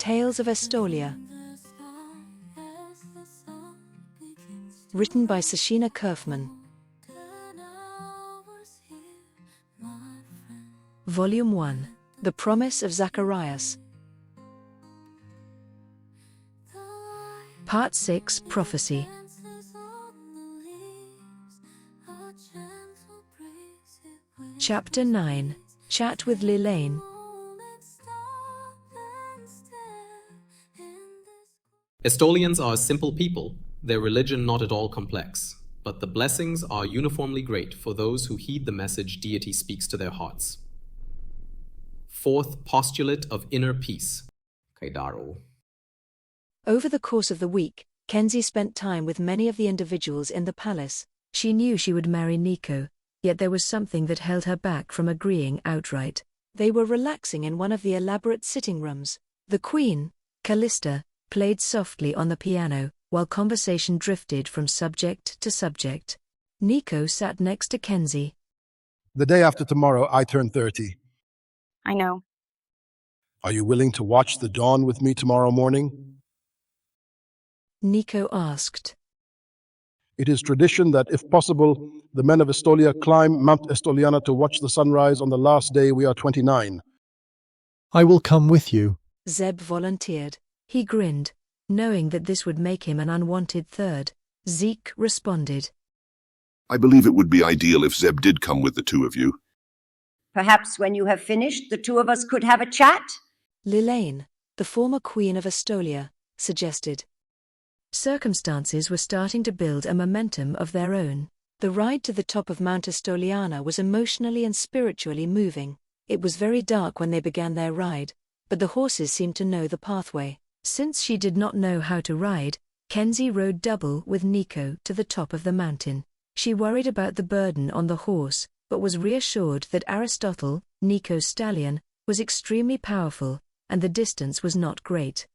Tales of Estolia. Written by Sashina Kerfman. Volume 1. The Promise of Zacharias. Part 6. Prophecy. Chapter 9. Chat with Lilaine. Estolians are a simple people, their religion not at all complex, but the blessings are uniformly great for those who heed the message deity speaks to their hearts. Fourth postulate of inner peace. Kaidaro. Over the course of the week, Kenzie spent time with many of the individuals in the palace. She knew she would marry Nico, yet there was something that held her back from agreeing outright. They were relaxing in one of the elaborate sitting rooms. The queen, Callista, played softly on the piano, while conversation drifted from subject to subject. Nico sat next to Kenzie. The day after tomorrow, I turn 30. I know. Are you willing to watch the dawn with me tomorrow morning? Nico asked. It is tradition that, if possible, the men of Estolia climb Mount Estoliana to watch the sunrise on the last day we are 29. I will come with you. Zeb volunteered. He grinned, knowing that this would make him an unwanted third. Zeke responded. I believe it would be ideal if Zeb did come with the two of you. Perhaps when you have finished, the two of us could have a chat? Lilaine, the former queen of Estolia, suggested. Circumstances were starting to build a momentum of their own. The ride to the top of Mount Estoliana was emotionally and spiritually moving. It was very dark when they began their ride, but the horses seemed to know the pathway. Since she did not know how to ride, Kenzie rode double with Nico to the top of the mountain. She worried about the burden on the horse, but was reassured that Aristotle, Nico's stallion, was extremely powerful, and the distance was not great.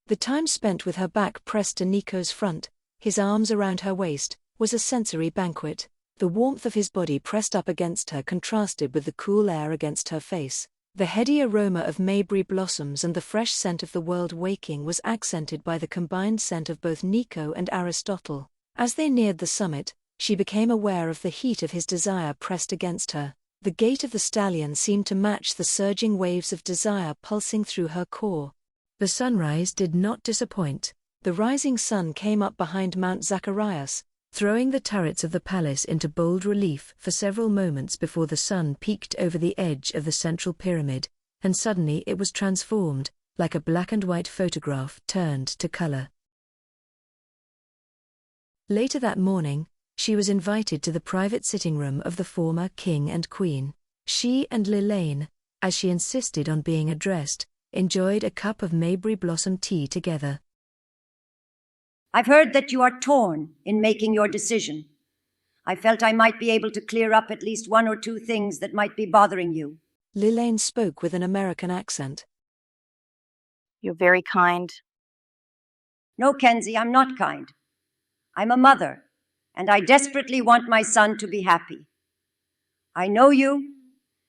The time spent with her back pressed to Nico's front, his arms around her waist, was a sensory banquet. The warmth of his body pressed up against her contrasted with the cool air against her face. The heady aroma of mayberry blossoms and the fresh scent of the world waking was accented by the combined scent of both Nico and Aristotle. As they neared the summit, she became aware of the heat of his desire pressed against her. The gait of the stallion seemed to match the surging waves of desire pulsing through her core. The sunrise did not disappoint. The rising sun came up behind Mount Zacharias, throwing the turrets of the palace into bold relief for several moments before the sun peeked over the edge of the central pyramid, and suddenly it was transformed, like a black and white photograph turned to color. Later that morning, she was invited to the private sitting room of the former king and queen. She and Lilaine, as she insisted on being addressed, enjoyed a cup of mayberry blossom tea together. I've heard that you are torn in making your decision. I felt I might be able to clear up at least one or two things that might be bothering you. Lilaine spoke with an American accent. You're very kind. No, Kenzie, I'm not kind. I'm a mother, and I desperately want my son to be happy. I know you,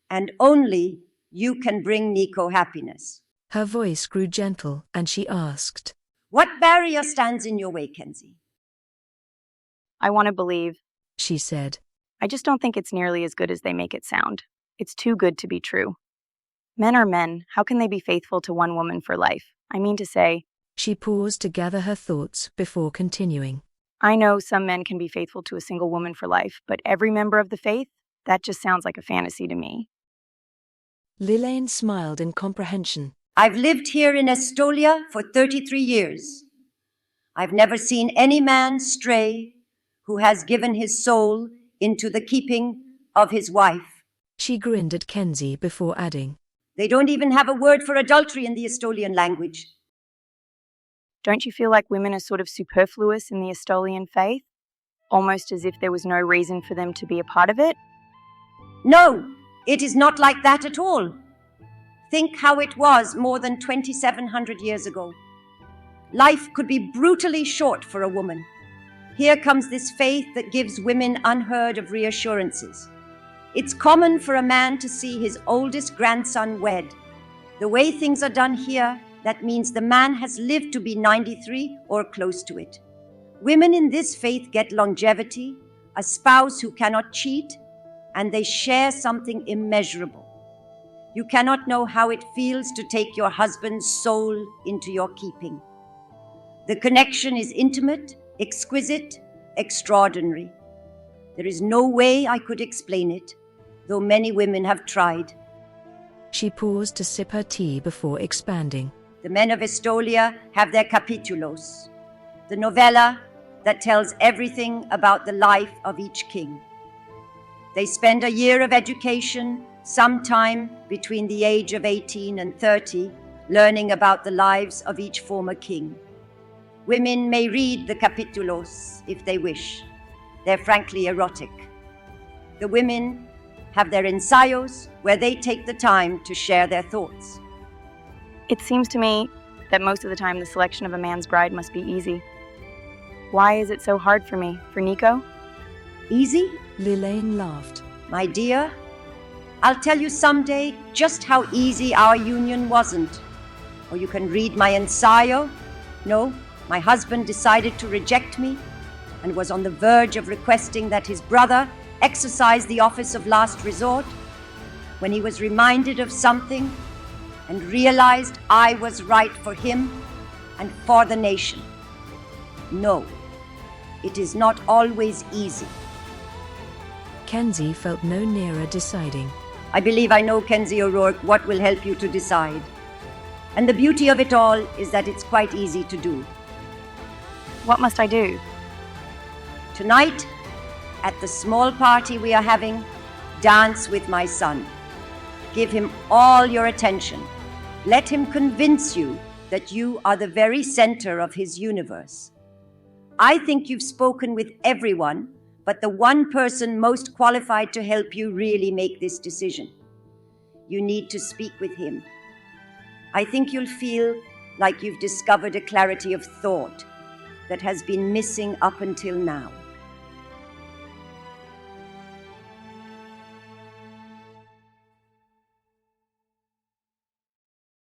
and only you can bring Nico happiness. Her voice grew gentle, and she asked, What barrier stands in your way, Kenzie? I want to believe, she said. I just don't think it's nearly as good as they make it sound. It's too good to be true. Men are men. How can they be faithful to one woman for life? I mean to say. She paused to gather her thoughts before continuing. I know some men can be faithful to a single woman for life, but every member of the faith? That just sounds like a fantasy to me. Lilaine smiled in comprehension. I've lived here in Estolia for 33 years. I've never seen any man stray who has given his soul into the keeping of his wife. She grinned at Kenzie before adding, They don't even have a word for adultery in the Estolian language. Don't you feel like women are sort of superfluous in the Estolian faith? Almost as if there was no reason for them to be a part of it? No, it is not like that at all. Think how it was more than 2,700 years ago. Life could be brutally short for a woman. Here comes this faith that gives women unheard of reassurances. It's common for a man to see his oldest grandson wed. The way things are done here, That means the man has lived to be 93 or close to it. Women in this faith get longevity, a spouse who cannot cheat, and they share something immeasurable. You cannot know how it feels to take your husband's soul into your keeping. The connection is intimate, exquisite, extraordinary. There is no way I could explain it, though many women have tried. She paused to sip her tea before expanding. The men of Estolia have their capitulos, the novella that tells everything about the life of each king. They spend a year of education, sometime between the age of 18 and 30, learning about the lives of each former king. Women may read the capitulos if they wish. They're frankly erotic. The women have their ensayos where they take the time to share their thoughts. It seems to me that most of the time the selection of a man's bride must be easy. Why is it so hard for me, for Nico? Easy? Lilaine laughed. My dear, I'll tell you someday just how easy our union wasn't. Or you can read my ensayo. No, my husband decided to reject me and was on the verge of requesting that his brother exercise the office of last resort when he was reminded of something and realized I was right for him and for the nation. No, it is not always easy. Kenzie felt no nearer deciding. I believe I know, Kenzie O'Rourke, what will help you to decide. And the beauty of it all is that it's quite easy to do. What must I do? Tonight, at the small party we are having, dance with my son. Give him all your attention. Let him convince you that you are the very center of his universe. I think you've spoken with everyone, but the one person most qualified to help you really make this decision. You need to speak with him. I think you'll feel like you've discovered a clarity of thought that has been missing up until now.